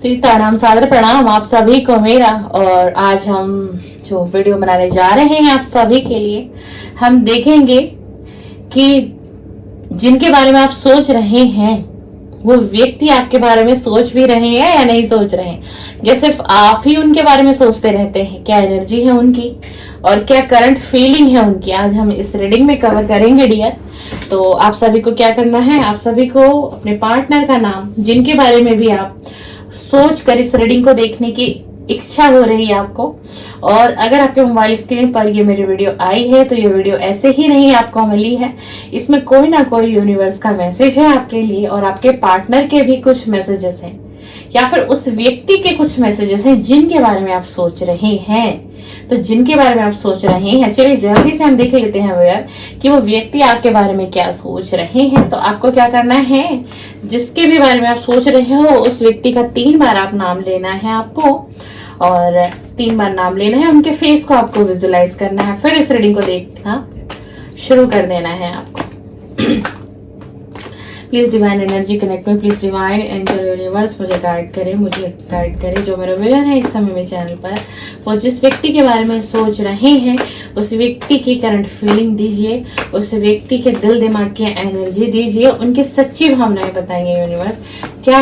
सीताराम सादर प्रणाम आप सभी को मेरा। और आज हम जो वीडियो बनाने जा रहे हैं आप सभी के लिए, हम देखेंगे कि जिनके बारे में आप सोच रहे हैं वो व्यक्ति आपके बारे में सोच भी रहे हैं या नहीं सोच रहे हैं, या सिर्फ आप ही उनके बारे में सोचते रहते हैं। क्या एनर्जी है उनकी और क्या करंट फीलिंग है उनकी, आज हम इस रीडिंग में कवर करेंगे डियर। तो आप सभी को क्या करना है, आप सभी को अपने पार्टनर का नाम, जिनके बारे में भी आप सोच कर इस रीडिंग को देखने की इच्छा हो रही है आपको, और अगर आपके मोबाइल स्क्रीन पर ये मेरी वीडियो आई है तो ये वीडियो ऐसे ही नहीं आपको मिली है, इसमें कोई ना कोई यूनिवर्स का मैसेज है आपके लिए, और आपके पार्टनर के भी कुछ मैसेजेस हैं या फिर उस व्यक्ति के कुछ मैसेजेस हैं जिनके बारे में आप सोच रहे हैं। तो जिनके बारे में आप सोच रहे हैं, चलिए जल्दी से हम देख लेते हैं यार कि वो व्यक्ति आपके बारे में क्या सोच रहे हैं। तो आपको क्या करना है, जिसके भी बारे में आप सोच रहे हो उस व्यक्ति का 3 बार आप नाम लेना है आपको, और 3 बार नाम लेना है, उनके फेस को आपको विजुलाइज करना है, फिर इस रीडिंग को देखना शुरू कर देना है आपको। प्लीज डिवाइन एनर्जी कनेक्ट में, प्लीज डिवाइन एंजल यूनिवर्स मुझे गाइड करे जो मेरा विजन है इस समय में चैनल पर। वो जिस व्यक्ति के बारे में सोच रहे हैं उस व्यक्ति की करंट फीलिंग दीजिए, उस व्यक्ति के दिल दिमाग की एनर्जी दीजिए, उनकी सच्ची भावनाएं बताएंगे यूनिवर्स। क्या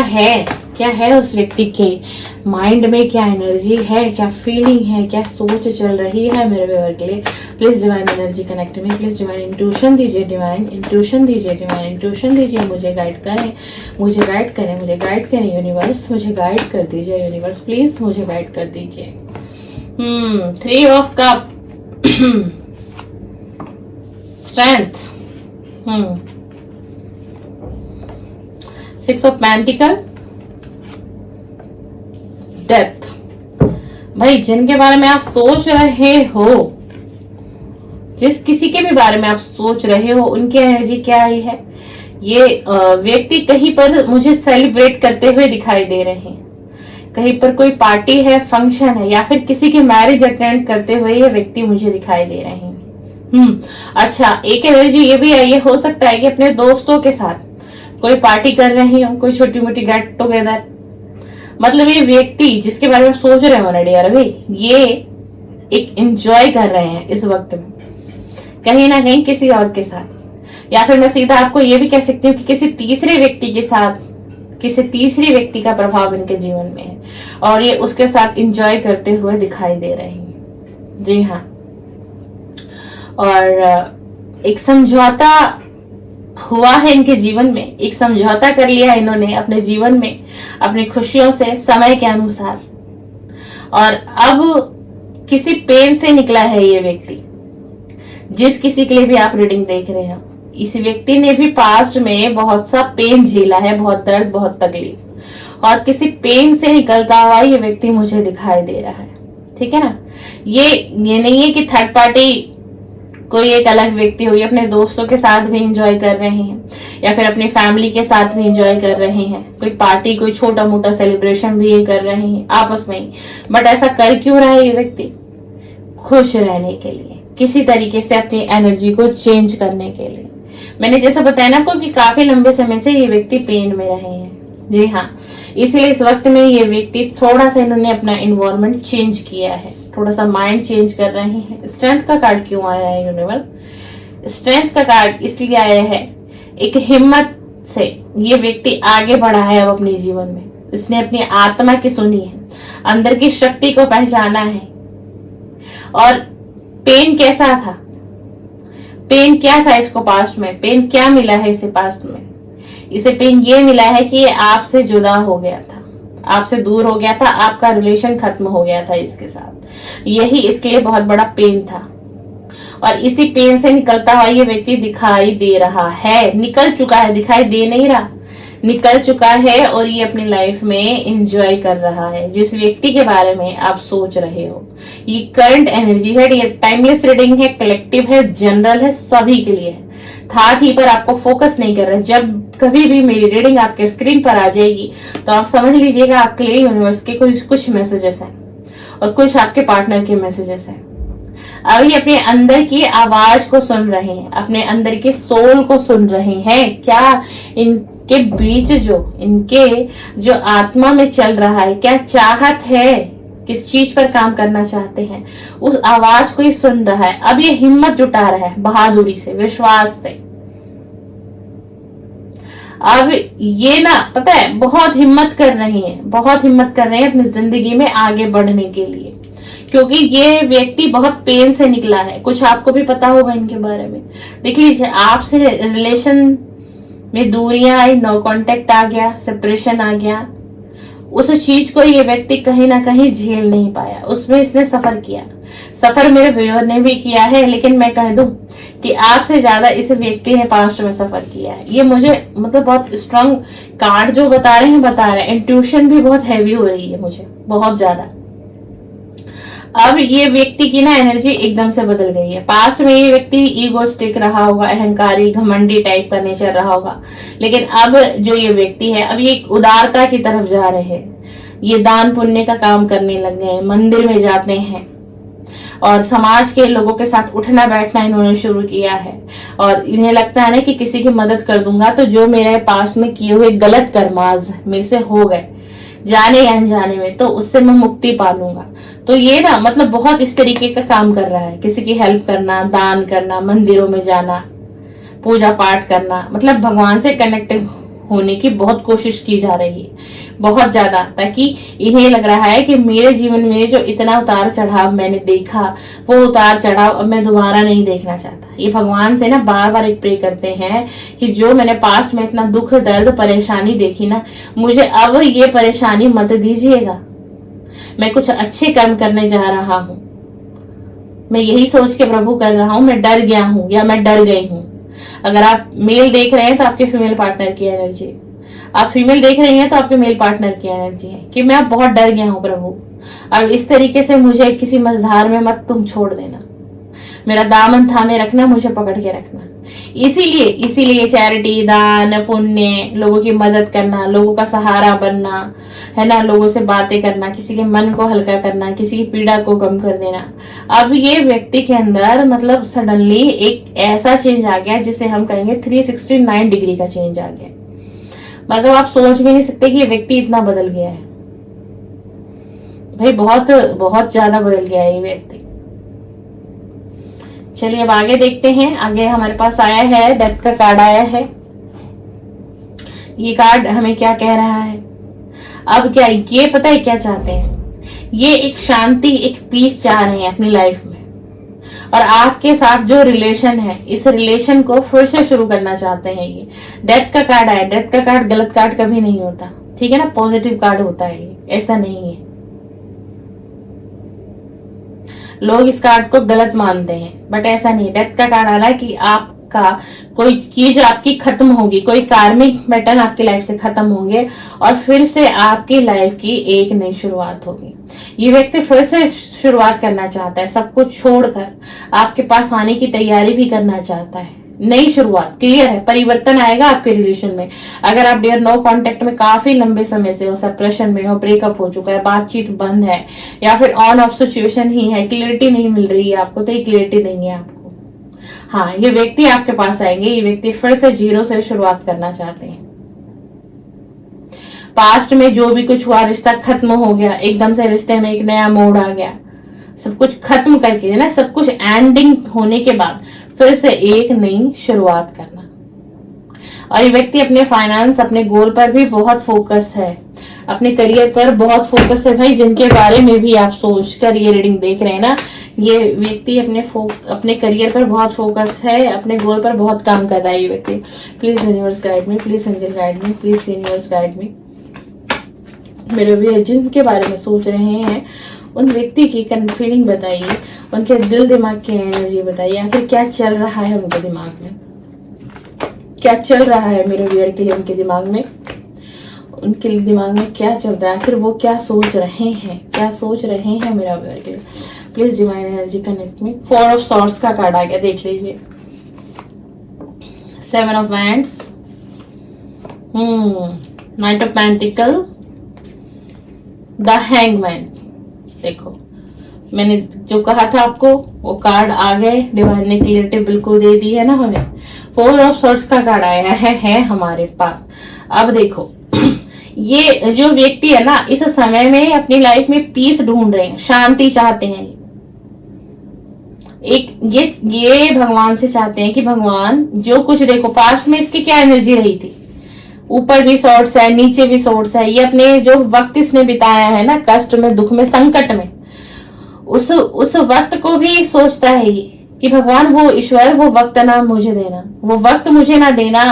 है उस व्यक्ति के माइंड में, क्या एनर्जी है, क्या फीलिंग है, क्या सोच चल रही है मेरे व्यूअर के लिए। प्लीज डिवाइन एनर्जी कनेक्ट में, प्लीज डिवाइन इंट्यूशन दीजिए, डिवाइन इंट्यूशन दीजिए, मुझे गाइड करें यूनिवर्स, मुझे गाइड कर दीजिए यूनिवर्स, प्लीज मुझे गाइड कर दीजिए। 3 of cup, strength, 6 of pentacle, death. भाई जिनके बारे में आप सोच रहे हो, जिस किसी के भी बारे में आप सोच रहे हो, उनकी एनर्जी क्या आई है। ये व्यक्ति कहीं पर मुझे सेलिब्रेट करते हुए दिखाई दे रहे हैं, कहीं पर कोई पार्टी है, फंक्शन है, या फिर किसी की मैरिज अटेंड करते हुए ये व्यक्ति मुझे दिखाई दे रहे हैं। अच्छा, एक एनर्जी ये भी आई है, हो सकता है कि अपने दोस्तों के साथ कोई पार्टी कर रहे हो, कोई छोटी मोटी गेट टुगेदर। मतलब ये व्यक्ति जिसके बारे में सोच रहे हो ना डियर, अभी ये एक एंजॉय कर रहे हैं इस वक्त में कहीं ना कहीं किसी और के साथ, या फिर मैं सीधा आपको ये भी कह सकती हूँ कि किसी तीसरे व्यक्ति के साथ, किसी तीसरे व्यक्ति का प्रभाव इनके जीवन में है और ये उसके साथ एंजॉय करते हुए दिखाई दे रहे हैं। जी हाँ, और एक समझौता हुआ है इनके जीवन में, एक समझौता कर लिया इन्होंने अपने जीवन में अपनी खुशियों से, समय के अनुसार, और अब किसी पेन से निकला है ये व्यक्ति। जिस किसी के लिए भी आप रीडिंग देख रहे हो, इस व्यक्ति ने भी पास्ट में बहुत सा पेन झेला है, बहुत दर्द, बहुत तकलीफ, और किसी पेन से निकलता हुआ ये व्यक्ति मुझे दिखाई दे रहा है। ठीक है ना, ये नहीं है कि थर्ड पार्टी कोई एक अलग व्यक्ति हो, ये अपने दोस्तों के साथ भी एंजॉय कर रहे हैं या फिर अपनी फैमिली के साथ भी एंजॉय कर रहे हैं, कोई पार्टी, कोई छोटा मोटा सेलिब्रेशन भी ये कर रहे हैं आपस में ही। बट ऐसा कर क्यों रहा है ये व्यक्ति, खुश रहने के लिए, किसी तरीके से अपनी एनर्जी को चेंज करने के लिए। मैंने जैसा बताया ना आपको कि काफी लंबे समय से ये व्यक्ति पेन में रहे हैं। जी हाँ, इसलिए इस वक्त में ये व्यक्ति थोड़ा सा इन्होंने अपना एनवायरनमेंट चेंज किया है, थोड़ा सा माइंड चेंज कर रहे हैं। स्ट्रेंथ का कार्ड क्यों आया है यूनिवर्स, स्ट्रेंथ का कार्ड इसलिए आया है, एक हिम्मत से ये व्यक्ति आगे बढ़ा है अब अपने जीवन में। इसने अपनी आत्मा की सुनी है, अंदर की शक्ति को पहचाना है। और पेन कैसा था, पेन क्या था इसको पास्ट में, पेन क्या मिला है इसे पास्ट में। इसे पेन ये मिला है कि ये आपसे जुदा हो गया था, आपसे दूर हो गया था, आपका रिलेशन खत्म हो गया था इसके साथ। यही इसके लिए बहुत बड़ा पेन था, और इसी पेन से निकलता हुआ ये व्यक्ति दिखाई दे रहा है, निकल चुका है, दिखाई दे नहीं रहा, निकल चुका है, और ये अपनी लाइफ में एंजॉय कर रहा है जिस व्यक्ति के बारे में आप सोच रहे हो। ये करंट एनर्जी है, ये टाइमलेस रीडिंग है, कलेक्टिव है, जनरल है, सभी के लिए है। थॉट ही पर आपको फोकस नहीं कर रहा। जब कभी भी मेरी रीडिंग आपके स्क्रीन पर आ जाएगी तो आप समझ लीजिएगा आपके लिए यूनिवर्स के कुछ मैसेजेस हैं और कुछ आपके पार्टनर के मैसेजेस हैं। अभी अपने अंदर की आवाज को सुन रहे हैं, अपने अंदर के सोल को सुन रहे हैं। क्या के बीच जो इनके जो आत्मा में चल रहा है, क्या चाहत है, किस चीज पर काम करना चाहते हैं, उस आवाज को ही सुन रहा है। अब ये हिम्मत जुटा रहा है बहादुरी से, विश्वास से। अब ये ना पता है बहुत हिम्मत कर रही है, बहुत हिम्मत कर रहे हैं अपनी जिंदगी में आगे बढ़ने के लिए, क्योंकि ये व्यक्ति बहुत पेन से निकला है। कुछ आपको भी पता होगा इनके बारे में। देख लीजिए, आपसे रिलेशन में दूरियां आई, नो कांटेक्ट आ गया, सेपरेशन आ गया। उस चीज को ये व्यक्ति कहीं ना कहीं झेल नहीं पाया, उसमें इसने सफर किया। सफर मेरे व्यूअर ने भी किया है, लेकिन मैं कह दूं कि आपसे ज्यादा इस व्यक्ति ने पास्ट में सफर किया है। ये मुझे मतलब बहुत स्ट्रांग कार्ड जो बता रहे हैं। इंट्यूशन भी बहुत हैवी हो रही है मुझे, बहुत ज्यादा। अब ये व्यक्ति की ना एनर्जी एकदम से बदल गई है। पास्ट में ये व्यक्ति ईगोस्टिक रहा होगा, अहंकारी, घमंडी टाइप का नेचर रहा होगा, लेकिन अब जो ये व्यक्ति है, अब ये उदारता की तरफ जा रहे हैं। ये दान पुण्य का काम करने लग गए हैं, मंदिर में जाते हैं और समाज के लोगों के साथ उठना बैठना इन्होंने शुरू किया है। और इन्हें लगता है ना कि किसी की मदद कर दूंगा तो जो मेरे पास्ट में किए हुए गलत कर्माज मेरे से हो गए जाने या अनजाने में, तो उससे मैं मुक्ति पा लूंगा। तो ये ना मतलब बहुत इस तरीके का काम कर रहा है। किसी की हेल्प करना, दान करना, मंदिरों में जाना, पूजा पाठ करना, मतलब भगवान से कनेक्ट होने की बहुत कोशिश की जा रही है, बहुत ज्यादा, ताकि इन्हें लग रहा है कि मेरे जीवन में जो इतना उतार चढ़ाव मैंने देखा, वो उतार चढ़ाव अब मैं दोबारा नहीं देखना चाहता। ये भगवान से ना बार बार एक प्रे करते हैं कि जो मैंने पास्ट में इतना दुख, दर्द, परेशानी देखी ना, मुझे अब ये परेशानी मत दीजिएगा। मैं कुछ अच्छे कर्म करने जा रहा हूं। मैं यही सोच के प्रभु कर रहा हूं, मैं डर गया हूं या मैं डर गई हूं। अगर आप मेल देख रहे हैं तो आपके फीमेल पार्टनर की एनर्जी, आप फीमेल देख रही हैं तो आपके मेल पार्टनर की एनर्जी है कि मैं अब बहुत डर गया हूं प्रभु, अब इस तरीके से मुझे किसी मझधार में मत तुम छोड़ देना, मेरा दामन थामे रखना, मुझे पकड़ के रखना। इसीलिए चैरिटी, दान पुण्य, लोगों की मदद करना, लोगों का सहारा बनना, है ना, लोगों से बातें करना, किसी के मन को हल्का करना, किसी की पीड़ा को कम कर देना। अब ये व्यक्ति के अंदर मतलब सडनली एक ऐसा चेंज आ गया जिसे हम कहेंगे 369 डिग्री का चेंज आ गया। मतलब आप सोच भी नहीं सकते कि ये व्यक्ति इतना बदल गया है भाई, बहुत बहुत ज्यादा बदल गया है ये व्यक्ति। चलिए अब आगे देखते हैं। आगे हमारे पास आया है, डेथ का कार्ड आया है। ये कार्ड हमें क्या कह रहा है? अब क्या ये पता है क्या चाहते हैं? ये एक शांति, एक पीस चाह रहे हैं अपनी लाइफ में, और आपके साथ जो रिलेशन है, इस रिलेशन को फिर से शुरू करना चाहते हैं। ये डेथ का कार्ड आया। डेथ का कार्ड गलत कार्ड कभी नहीं होता, ठीक है ना, पॉजिटिव कार्ड होता है ये, ऐसा नहीं है। लोग इस कार्ड को गलत मानते हैं, बट ऐसा नहीं। डेथ का कार्ड आ रहा है कि आपका कोई चीज आपकी खत्म होगी, कोई कार्मिक पैटर्न आपकी लाइफ से खत्म होंगे और फिर से आपकी लाइफ की एक नई शुरुआत होगी। ये व्यक्ति फिर से शुरुआत करना चाहता है, सब कुछ छोड़कर आपके पास आने की तैयारी भी करना चाहता है। नई शुरुआत, क्लियर है, परिवर्तन आएगा आपके रिलेशन में। अगर आप डियर नो कांटेक्ट में काफी लंबे समय से हो, सेपरेशन में हो, ब्रेकअप हो चुका है, बातचीत बंद है, या फिर ऑन ऑफ सिचुएशन ही है, क्लियरिटी नहीं मिल रही है आपको, तो ये क्लियरिटी देंगे आपको। हाँ, ये व्यक्ति आपके पास आएंगे। ये व्यक्ति फिर से जीरो से शुरुआत करना चाहते हैं। पास्ट में जो भी कुछ हुआ, रिश्ता खत्म हो गया, एकदम से रिश्ते में एक नया मोड़ आ गया, सब कुछ खत्म करके ना, सब कुछ एंडिंग होने के बाद फिर से एक नई शुरुआत करना। और ये व्यक्ति अपने फाइनेंस, अपने गोल पर भी बहुत फोकस है, अपने करियर पर बहुत फोकस है भाई। जिनके बारे में भी आप सोचकर ये रीडिंग देख रहे हैं ना, ये व्यक्ति अपने करियर पर बहुत फोकस है, अपने गोल पर बहुत काम कर रहा है ये व्यक्ति। Please universe guide me, please angel guide me, please universe guide me. मेरे भी जिनके बारे में सोच रहे हैं उन व्यक्ति की फीलिंग बताइए, उनके दिल दिमाग की एनर्जी बताइए। आखिर क्या चल रहा है उनके दिमाग में, क्या चल रहा है मेरे व्यूअर के लिए उनके दिमाग में, उनके दिमाग में क्या चल रहा है, फिर वो क्या सोच रहे हैं, क्या सोच रहे हैं मेरा व्यूअर के लिए। Please divine energy connect me. 4 of swords का कार्ड आ गया, देख लीजिए। 7 of wands, night of pentacle, the hangman. देखो मैंने जो कहा था आपको वो कार्ड आ गए, डिवाइन ने क्लियरिटी बिल्कुल दे दी है ना हमें। 4 ऑफ सॉर्ड्स का कार्ड आया है हमारे पास। अब देखो ये जो व्यक्ति है ना, इस समय में अपनी लाइफ में पीस ढूंढ रहे हैं, शांति चाहते हैं। एक ये भगवान से चाहते हैं कि भगवान जो कुछ, देखो पास्ट में इसकी क्या एनर्जी रही थी, ऊपर भी सोर्स है, नीचे भी सोर्स है। ये अपने जो वक्त इसने बिताया है ना, कष्ट में, दुख में, संकट में, उस वक्त को भी सोचता है ये कि भगवान, वो ईश्वर, वो वक्त ना मुझे देना, वो वक्त मुझे ना देना,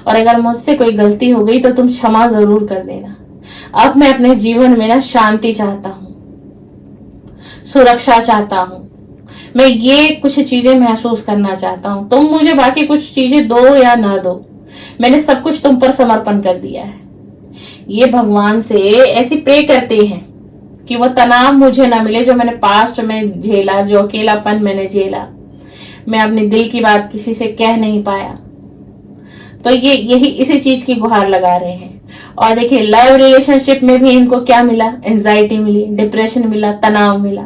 और अगर मुझसे कोई गलती हो गई तो तुम क्षमा जरूर कर देना। अब मैं अपने जीवन में ना शांति चाहता हूँ, सुरक्षा चाहता हूँ, मैं ये कुछ चीजें महसूस करना चाहता हूँ। तुम मुझे बाकी कुछ चीजें दो या ना दो, मैंने सब कुछ तुम पर समर्पण कर दिया है। ये भगवान से ऐसी प्रे करते हैं कि वो तनाव मुझे ना मिले जो मैंने पास्ट में झेला, जो अकेलापन मैंने झेला, मैं अपने दिल की बात किसी से कह नहीं पाया। तो ये यही इसी चीज की गुहार लगा रहे हैं। और देखिए लव रिलेशनशिप में भी इनको क्या मिला, एंजाइटी मिली, डिप्रेशन मिला, तनाव मिला।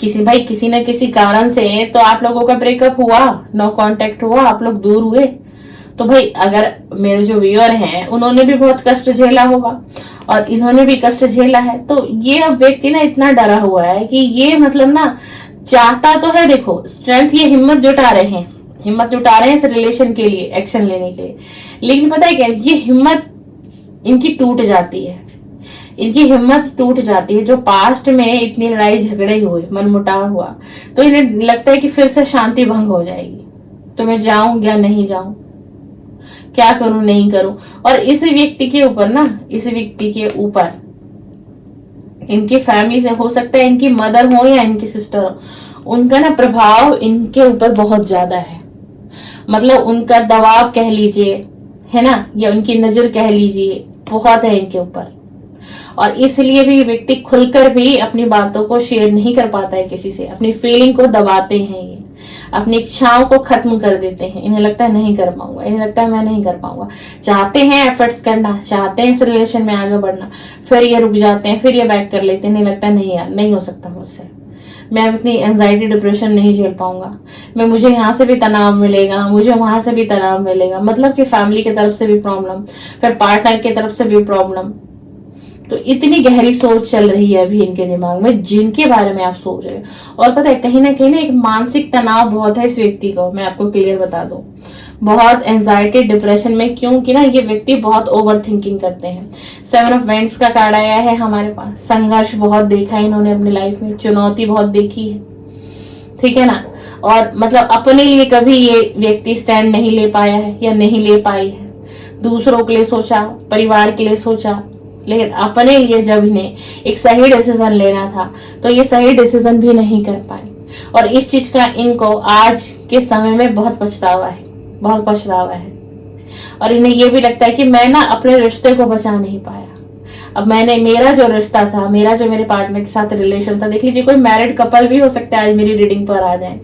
किसी न किसी कारण से तो आप लोगों का ब्रेकअप हुआ, नो कांटेक्ट हुआ, आप लोग दूर हुए। तो भाई अगर मेरे जो व्यूअर हैं उन्होंने भी बहुत कष्ट झेला होगा और इन्होंने भी कष्ट झेला है, तो ये अब व्यक्ति ना इतना डरा हुआ है कि ये मतलब ना चाहता तो है, देखो स्ट्रेंथ, ये हिम्मत जुटा रहे हैं इस रिलेशन के लिए, एक्शन लेने के लिए। लेकिन पता है क्या, ये हिम्मत इनकी टूट जाती है, इनकी हिम्मत टूट जाती है। जो पास्ट में इतनी लड़ाई झगड़े हुए, मनमुटाव हुआ, तो इन्हें लगता है कि फिर से शांति भंग हो जाएगी, तो मैं जाऊं या नहीं जाऊं, क्या करूं नहीं करूं। और इस व्यक्ति के ऊपर इनकी फैमिली से, हो सकता है इनकी मदर हो या इनकी सिस्टर हो, उनका ना प्रभाव इनके ऊपर बहुत ज्यादा है। मतलब उनका दबाव कह लीजिए, है ना, या उनकी नजर कह लीजिए, बहुत है इनके ऊपर। और इसलिए भी व्यक्ति खुलकर भी अपनी बातों को शेयर नहीं कर पाता है किसी से, अपनी फीलिंग को दबाते हैं, ये अपनी इच्छाओं को खत्म कर देते हैं। इन्हें लगता है नहीं कर पाऊंगा, इन्हें लगता है मैं नहीं कर पाऊंगा। चाहते हैं एफर्ट्स करना, चाहते हैं इस रिलेशन में आगे बढ़ना, फिर ये रुक जाते हैं, फिर ये बैक कर लेते हैं। इन्हें लगता है नहीं यार, नहीं हो सकता मुझसे, मैं इतनी एंजाइटी डिप्रेशन नहीं झेल पाऊंगा, मुझे यहाँ से भी तनाव मिलेगा, मुझे वहां से भी तनाव मिलेगा। मतलब कि फैमिली की तरफ से भी प्रॉब्लम, फिर पार्टनर की तरफ से भी प्रॉब्लम। तो इतनी गहरी सोच चल रही है अभी इनके दिमाग में, जिनके बारे में आप सोच रहे हो। और पता है कहीं ना कहीं एक मानसिक तनाव बहुत है इस व्यक्ति को, मैं आपको क्लियर बता दूं, बहुत एंजाइटी डिप्रेशन में, क्योंकि ना ये व्यक्ति बहुत ओवर थिंकिंग करते हैं। 7 ऑफ वेंट्स का कार्ड आया है हमारे पास। संघर्ष बहुत देखा है इन्होंने अपनी लाइफ में, चुनौती बहुत देखी है, ठीक है ना। और मतलब अपने लिए कभी ये व्यक्ति स्टैंड नहीं ले पाया है या नहीं ले पाई है। दूसरों के लिए सोचा, परिवार के लिए सोचा, लेकिन अपने लिए जब इन्हें एक सही डिसीजन लेना था तो ये सही डिसीजन भी नहीं कर पाए। और इस चीज का इनको आज के समय में बहुत पछतावा है, बहुत पछतावा है। और इन्हें ये भी लगता है कि मैं ना अपने रिश्ते को बचा नहीं पाया। अब मेरा जो रिश्ता था, मेरे पार्टनर के साथ रिलेशन था, देख लीजिए कोई मैरिड कपल भी हो सकता है आज मेरी रीडिंग पर आ जाए,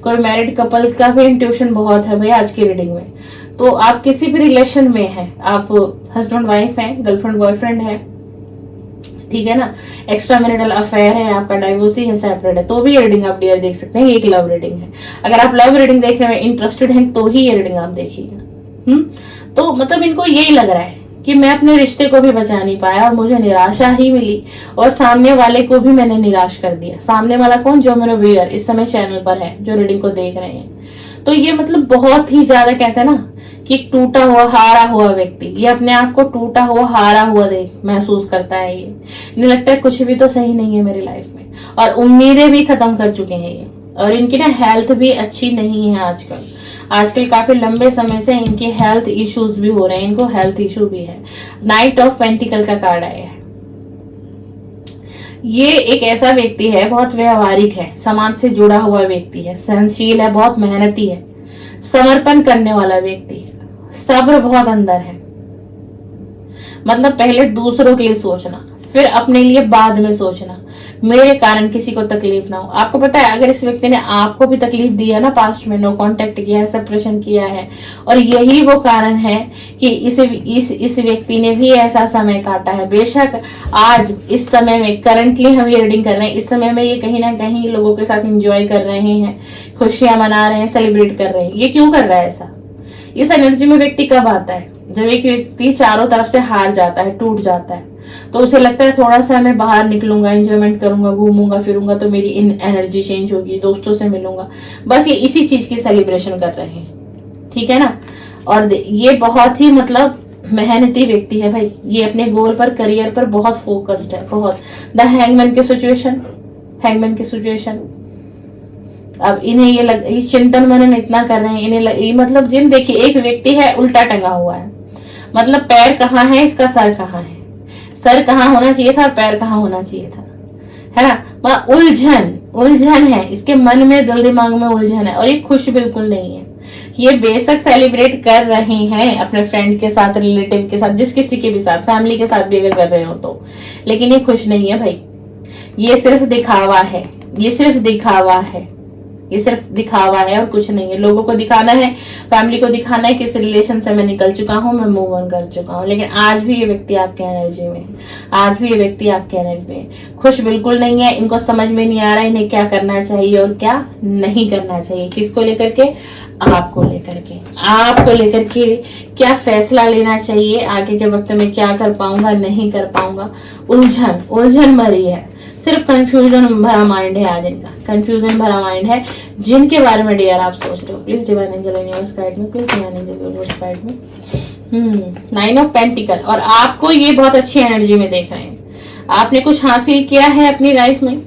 कोई मैरिड कपल का भी इंट्यूशन बहुत है भैया आज की रीडिंग में। तो आप किसी भी रिलेशन में हैं, आप हस्बैंड वाइफ हैं, गर्लफ्रेंड बॉयफ्रेंड है, ठीक है ना, एक्स्ट्रा मैरिटल अफेयर है, आपका डाइवोर्सी है, सेपरेट है, तो भी ये रीडिंग आप डियर देख सकते हैं। ये एक लव रीडिंग है। अगर आप लव रीडिंग देखने में इंटरेस्टेड हैं तो ही ये रीडिंग आप देखिएगा। तो मतलब इनको यही लग रहा है कि मैं अपने रिश्ते को भी बचा नहीं पाया और मुझे निराशा ही मिली, और सामने वाले को भी मैंने निराश कर दिया। सामने वाला कौन, जो मेरे व्यूअर इस समय चैनल पर है, जो रीडिंग को देख रहे हैं। तो ये मतलब बहुत ही ज्यादा कहते हैं ना कि टूटा हुआ, हारा हुआ व्यक्ति, ये अपने आप को टूटा हुआ, हारा हुआ महसूस करता है। ये नहीं लगता है कुछ भी तो सही नहीं है मेरी लाइफ में, और उम्मीदें भी खत्म कर चुके हैं ये। और इनकी ना हेल्थ भी अच्छी नहीं है आजकल काफी लंबे समय से इनके हेल्थ इश्यूज भी हो रहे हैं, इनको हेल्थ इशू भी है। नाइट ऑफ पेंटिकल का कार्ड आया है। ये एक ऐसा व्यक्ति है, बहुत व्यवहारिक है, समाज से जुड़ा हुआ व्यक्ति है, सहनशील है, बहुत मेहनती है, समर्पण करने वाला व्यक्ति है, सब्र बहुत अंदर है। मतलब पहले दूसरों के लिए सोचना, फिर अपने लिए बाद में सोचना, मेरे कारण किसी को तकलीफ ना हो। आपको पता है अगर इस व्यक्ति ने आपको भी तकलीफ दी है ना, पास्ट में नो कांटेक्ट किया है, सेपरेशन किया है, और यही वो कारण है कि इस व्यक्ति ने भी ऐसा समय काटा है। बेशक आज इस समय में करंटली हम ये रीडिंग कर रहे हैं, इस समय में ये कहीं ना कहीं लोगों के साथ एंजॉय कर रहे हैं, खुशियां मना रहे हैं, सेलिब्रेट कर रहे हैं। ये क्यों कर रहा है ऐसा? इस एनर्जी में व्यक्ति कब आता है? जब एक व्यक्ति चारों तरफ से हार जाता है, टूट जाता है, तो उसे लगता है थोड़ा सा मैं बाहर निकलूंगा, एंजॉयमेंट करूंगा, घूमूंगा फिरूंगा तो मेरी इन एनर्जी चेंज होगी, दोस्तों से मिलूंगा। बस ये इसी चीज की सेलिब्रेशन कर रहे हैं, ठीक है ना। और ये बहुत ही मतलब मेहनती व्यक्ति है भाई, ये अपने गोल पर, करियर पर बहुत फोकस्ड है, बहुत। द हैंगमैन की सिचुएशन, अब इन्हें ये चिंतन मनन इतना कर रहे हैं, इन्हें मतलब जिन देखिए एक व्यक्ति है उल्टा टंगा हुआ है, मतलब पैर कहाँ है, इसका सर कहाँ है, सर कहाँ होना चाहिए था, पैर कहाँ होना चाहिए था, है ना। उलझन है इसके मन में, दिल दिमाग में उलझन है, और ये खुश बिल्कुल नहीं है। ये बेशक सेलिब्रेट कर रहे हैं अपने फ्रेंड के साथ, रिलेटिव के साथ, जिस किसी के भी साथ, फैमिली के साथ भी अगर कर रहे हो तो, लेकिन ये खुश नहीं है भाई। ये सिर्फ दिखावा है, ये सिर्फ दिखावा है और कुछ नहीं है। लोगों को दिखाना है, फैमिली को दिखाना है कि इस रिलेशन से मैं निकल चुका हूं, मैं मूव ऑन कर चुका हूं। लेकिन आज भी ये व्यक्ति आपके एनर्जी में खुश बिल्कुल नहीं है। इनको समझ में नहीं आ रहा इन्हें क्या करना चाहिए और क्या नहीं करना चाहिए। किसको लेकर के? आपको लेकर के क्या फैसला लेना चाहिए, आगे के वक्त में क्या कर पाऊंगा, नहीं कर पाऊंगा। उलझन भरी है, सिर्फ कंफ्यूजन भरा माइंड है आज इनका, कंफ्यूजन भरा माइंड है। जिनके बारे में डियर आप सोच रहे हो, please divine angel universe guide में, please divine angel universe guide में। 9 ऑफ पेंटिकल, और आपको ये बहुत अच्छी एनर्जी में देख रहे हैं। आपने कुछ हासिल किया है अपनी लाइफ में,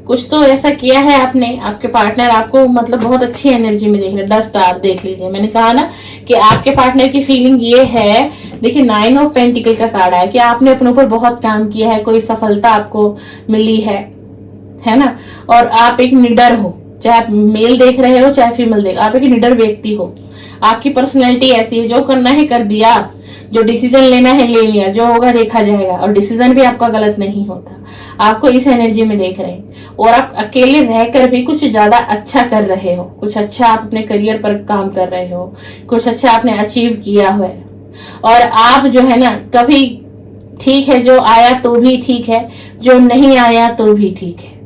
कुछ तो ऐसा किया है आपने, आपके पार्टनर आपको मतलब बहुत अच्छी एनर्जी में देख रहे हैं। 10 स्टार देख लीजिए, मैंने कहा ना कि आपके पार्टनर की फीलिंग ये है। देखिए 9 ऑफ पेंटिकल का कार्ड है कि आपने अपने ऊपर बहुत काम किया है, कोई सफलता आपको मिली है ना। और आप एक निडर हो, चाहे आप मेल देख रहे हो चाहे फीमेल देख, आप एक निडर व्यक्ति हो। आपकी पर्सनैलिटी ऐसी है, जो करना है कर दिया, जो डिसीजन लेना है ले लिया, जो होगा देखा जाएगा। और डिसीजन भी आपका गलत नहीं होता। आपको इस एनर्जी में देख रहे हैं, और आप अकेले रहकर भी कुछ ज्यादा अच्छा कर रहे हो, कुछ अच्छा आप अपने करियर पर काम कर रहे हो, कुछ अच्छा आपने अचीव किया है। और आप जो है ना, कभी ठीक है जो आया तो भी ठीक है, जो नहीं आया तो भी ठीक है।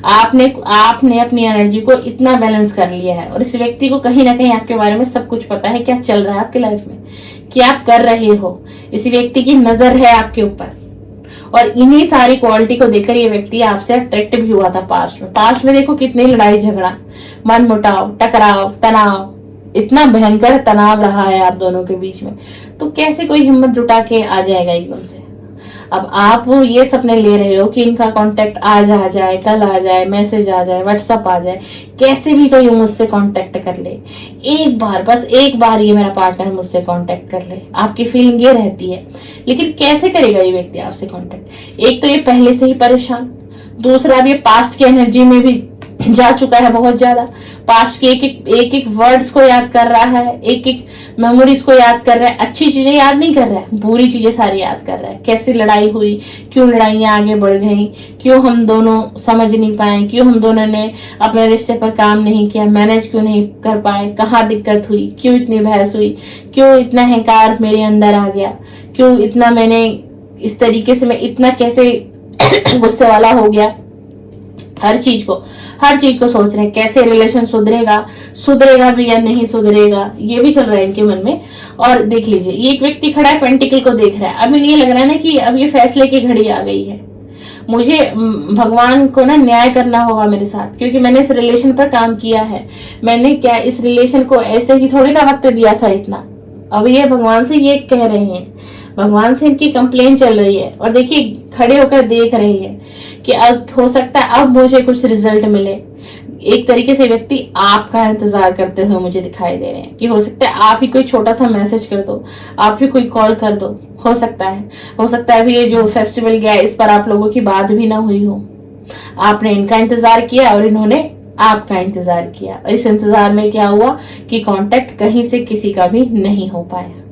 आपने अपनी एनर्जी को इतना बैलेंस कर लिया है, और इस व्यक्ति को कहीं ना कहीं आपके बारे में सब कुछ पता है, क्या चल रहा है आपकी लाइफ में, क्या आप कर रहे हो। इस व्यक्ति की नजर है आपके ऊपर, और इन्हीं सारी क्वालिटी को देखकर ये व्यक्ति आपसे अट्रैक्ट भी हुआ था पास्ट में देखो कितनी लड़ाई झगड़ा, मन मुटाव, टकराव, तनाव, इतना भयंकर तनाव रहा है आप दोनों के बीच में। तो कैसे कोई हिम्मत जुटा के आ जाएगा एकदम से। अब आप ये सपने ले रहे हो कि इनका कांटेक्ट आज आ जाए, कल आ जाए, मैसेज आ जाए, व्हाट्सएप आ जाए, कैसे भी तो ये मुझसे कांटेक्ट कर ले एक बार, बस एक बार ये मेरा पार्टनर मुझसे कांटेक्ट कर ले। आपकी फीलिंग ये रहती है, लेकिन कैसे करेगा ये व्यक्ति आपसे कांटेक्ट? एक तो ये पहले से ही परेशान, दूसरा अब ये पास्ट की एनर्जी में भी जा चुका है बहुत ज्यादा। पास्ट के एक वर्ड्स को याद कर रहा है, एक मेमोरीज को याद कर रहा है। अच्छी चीजें याद नहीं कर रहा है, बुरी चीजें सारी याद कर रहा है। कैसे लड़ाई हुई, क्यों लड़ाइयां आगे बढ़ गई, क्यों हम दोनों समझ नहीं पाए, क्यों हम दोनों ने अपने रिश्ते पर काम नहीं किया, मैनेज क्यों नहीं कर पाए, कहाँ दिक्कत हुई, क्यों इतनी बहस हुई, क्यों इतना अहंकार मेरे अंदर आ गया, क्यों इतना मैंने इस तरीके से, मैं इतना कैसे गुस्से वाला हो गया। हर चीज को सोच रहे हैं, कैसे रिलेशन सुधरेगा भी या नहीं सुधरेगा, ये भी चल रहा है इनके मन में। और देख लीजिए ये एक व्यक्ति खड़ा है, पेंटिकल को देख रहा है। अब इन्हें लग रहा है ना कि अब ये फैसले की घड़ी आ गई है, मुझे भगवान को ना न्याय करना होगा मेरे साथ, क्योंकि मैंने इस रिलेशन पर काम किया है। मैंने क्या इस रिलेशन को ऐसे ही थोड़ी ना वक्त दिया था इतना। अब ये भगवान से ये कह रहे हैं, भगवान से इनकी कंप्लेन चल रही है, और देखिए खड़े होकर देख रही है कि अब हो सकता है अब मुझे कुछ रिजल्ट मिले। एक तरीके से व्यक्ति आपका इंतजार करते हुए मुझे दिखाई दे रहे हैं कि हो सकता है आप ही कोई छोटा सा मैसेज कर दो, आप ही कोई कॉल कर दो। हो सकता है अभी ये जो फेस्टिवल गया इस पर आप लोगों की बात भी ना हुई हो। आपने इनका इंतजार किया और इन्होंने आपका इंतजार किया, और इस इंतजार में क्या हुआ कि कांटेक्ट कहीं से किसी का भी नहीं हो पाया,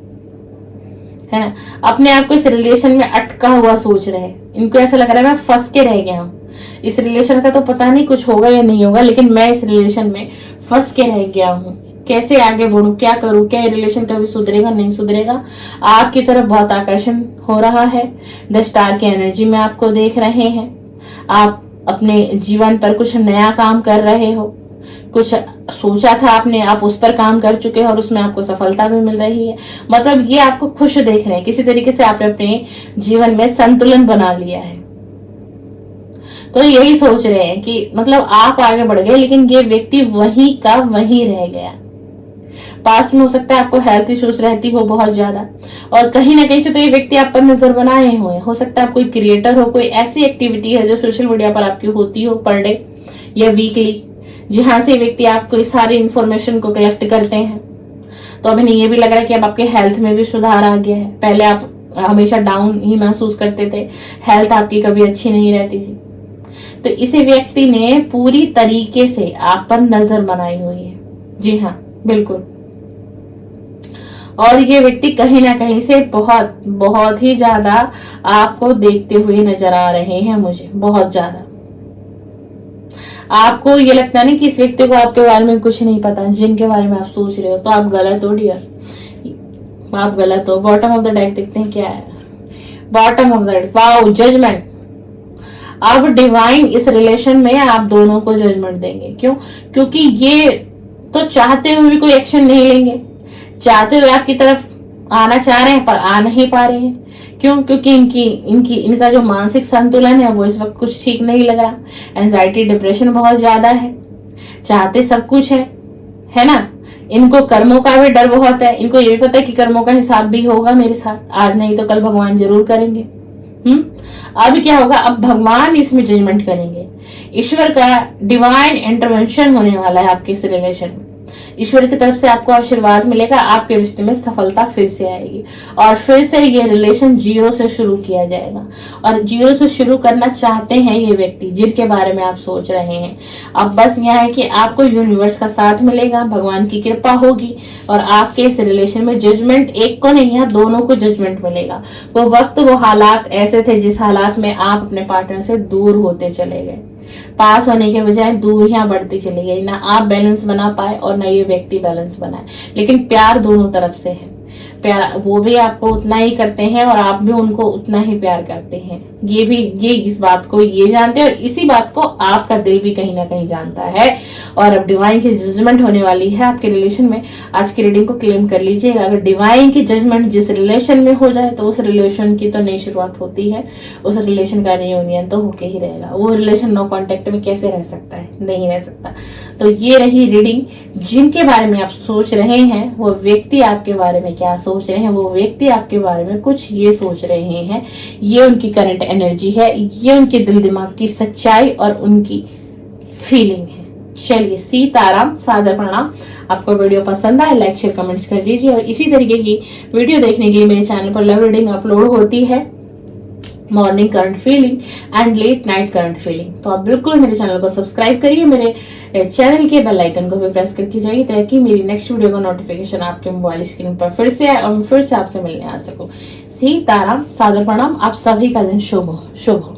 है ना। अपने आप को इस रिलेशन में अटका हुआ सोच रहे हैं। इनको ऐसा लग रहा है मैं फंस के रह गया हूँ, इस रिलेशन का तो पता नहीं कुछ होगा या नहीं होगा, लेकिन मैं इस रिलेशन में फंस के रह गया हूँ। कैसे आगे बढ़ूं, क्या करूं, क्या रिलेशन कभी सुधरेगा नहीं सुधरेगा। आपकी तरफ बहुत आकर्षण हो रहा है। 10 स्टार की एनर्जी में आपको देख रहे हैं। आप अपने जीवन पर कुछ नया काम कर रहे हो, कुछ सोचा था आपने, आप उस पर काम कर चुके हैं और उसमें आपको सफलता भी मिल रही है। मतलब ये आपको खुश देख रहे हैं, किसी तरीके से आपने अपने जीवन में संतुलन बना लिया है। तो यही सोच रहे हैं कि मतलब आप आगे बढ़ गए, लेकिन ये व्यक्ति वहीं का वहीं रह गया। पास्ट में हो सकता है आपको हेल्थ इश्यूज रहती हो बहुत ज्यादा, और कहीं ना कहीं से तो ये व्यक्ति आप पर नजर बनाए हुए। हो सकता है आप कोई क्रिएटर हो, कोई ऐसी एक्टिविटी है जो सोशल मीडिया पर आपकी होती हो पर डे या वीकली, जहां से व्यक्ति आपको सारी इंफॉर्मेशन को कलेक्ट करते हैं। तो अब इन्हें ये भी लग रहा है कि अब आपके हेल्थ में भी सुधार आ गया है। पहले आप हमेशा डाउन ही महसूस करते थे, हेल्थ आपकी कभी अच्छी नहीं रहती थी। तो इसी व्यक्ति ने पूरी तरीके से आप पर नजर बनाई हुई है। जी हाँ, बिल्कुल। और ये व्यक्ति कहीं ना कहीं से बहुत बहुत ही ज्यादा आपको देखते हुए नजर आ रहे हैं मुझे, बहुत ज्यादा। आपको ये लगता है ना कि इस व्यक्ति को आपके बारे में कुछ नहीं पता, जिनके बारे में आप सोच रहे हो, तो आप गलत हो डियर, आप गलत हो। बॉटम ऑफ द डेक देखते हैं क्या है। Bottom of the deck, wow, judgement. अब डिवाइन इस रिलेशन में आप दोनों को जजमेंट देंगे। क्यों? क्योंकि ये तो चाहते हुए भी कोई एक्शन नहीं लेंगे, चाहते हुए आपकी तरफ आना चाह रहे हैं पर आ नहीं पा रहे हैं। क्यों? क्योंकि इनका जो मानसिक संतुलन है वो इस वक्त कुछ ठीक नहीं लग रहा। एंजाइटी, डिप्रेशन बहुत ज्यादा है, चाहते सब कुछ है ना। इनको कर्मों का भी डर बहुत है। इनको ये भी पता है कि कर्मों का हिसाब भी होगा मेरे साथ, आज नहीं तो कल भगवान जरूर करेंगे। अब क्या होगा? अब भगवान इसमें जजमेंट करेंगे। ईश्वर का डिवाइन इंटरवेंशन होने वाला है आपके इस रिलेशन में। ईश्वर की तरफ से आपको आशीर्वाद मिलेगा, आपके रिश्ते में सफलता फिर से आएगी और फिर से ये रिलेशन जीरो से शुरू किया जाएगा। और जीरो से शुरू करना चाहते हैं ये व्यक्ति जिनके बारे में आप सोच रहे हैं। अब बस यह है कि आपको यूनिवर्स का साथ मिलेगा, भगवान की कृपा होगी और आपके इस रिलेशन में जजमेंट, एक को नहीं, यहाँ दोनों को जजमेंट मिलेगा। वो वक्त, वो हालात ऐसे थे जिस हालात में आप अपने पार्टनर से दूर होते चले गए, पास होने के बजाय दूरियां बढ़ती चली गई। ना आप बैलेंस बना पाए और ना ये व्यक्ति बैलेंस बनाए। लेकिन प्यार दोनों तरफ से है। प्यार वो भी आपको उतना ही करते हैं और आप भी उनको उतना ही प्यार करते हैं। ये इस बात को ये जानते हैं और इसी बात को आपका दिल भी कहीं ना कहीं जानता है। और अब डिवाइन की जजमेंट होने वाली है आपके रिलेशन में। आज की रीडिंग को क्लेम कर लीजिएगा। अगर डिवाइन की जजमेंट जिस रिलेशन में हो जाए तो उस रिलेशन की तो नई शुरुआत होती है, उस रिलेशन का रियूनियन तो होके ही रहेगा। वो रिलेशन नो कॉन्टेक्ट में कैसे रह सकता है? नहीं रह सकता। तो ये रही रीडिंग। जिनके बारे में आप सोच रहे हैं वो व्यक्ति आपके बारे में क्या सोच रहे हैं, वो व्यक्ति आपके बारे में कुछ ये सोच रहे हैं। ये उनकी करंट एनर्जी है, ये उनके दिल दिमाग की सच्चाई और उनकी फीलिंग है। चलिए, सीताराम, सादर प्रणाम। आपको वीडियो पसंद आए लाइक शेयर कमेंट्स कर दीजिए और इसी तरीके की वीडियो देखने के लिए मेरे चैनल पर लव रीडिंग अपलोड होती है, morning current feeling and let night current feeling. तो आप बिल्कुल मेरे चैनल को सब्सक्राइब करिए, मेरे चैनल के बेल आइकन को भी प्रेस करके जाइए ताकि मेरी नेक्स्ट वीडियो का नोटिफिकेशन आपके मोबाइल स्क्रीन पर फिर से आए और मैं फिर से आपसे मिलने आ सकूं। सीताराम, सादर प्रणाम। आप सभी का दिन शुभ हो, शुभ हो।